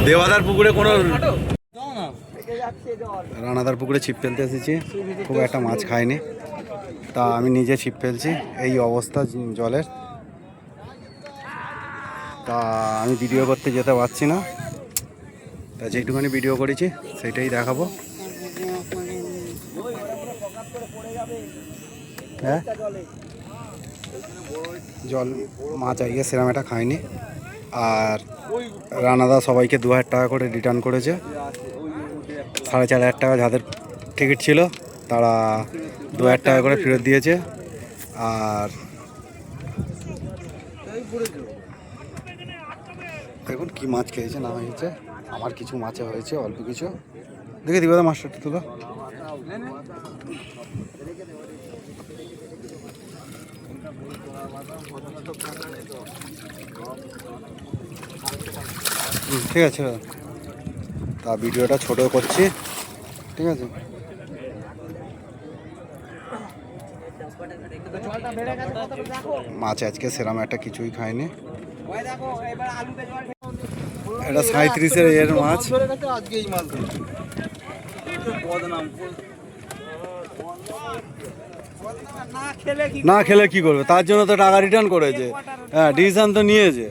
দেওয়াদার পুকুরে কোনো রানাদার পুকুরে ছিপ ফেলতে এসেছি, খুব একটা মাছ খায়নি, তা আমি নিজে ছিপ ফেলছি। এই অবস্থা জলের, তা আমি ভিডিও করতে যেতে পারছি না, তা যেটুখানি ভিডিও করেছি সেটাই দেখাবো। হ্যাঁ, জল মাছ আইয়ে সেরকম একটা খায়নি। আর রানাদা সবাইকে 2000 টাকা করে রিটার্ন করেছে। 4500 টাকা যাদের টিকিট ছিল তারা 2000 টাকা করে ফেরত দিয়েছে। আর দেখুন কি মাছ খেয়েছে না হয়েছে। আমার কিছু মাছে হয়েছে, অল্প কিছু। দেখে দিবা মাছটা তুলো। ঠিক আছে, তা ভিডিওটা ছোট করছি, ঠিক আছে। মাছ আজকে সেরকম একটা কিছুই খায়নি। এটা 37-এর এর মাছ। না খেলে কি করবে, তার জন্য তো টাকা রিটার্ন করেছে। হ্যাঁ, ডিসিশন তো নিয়েছে।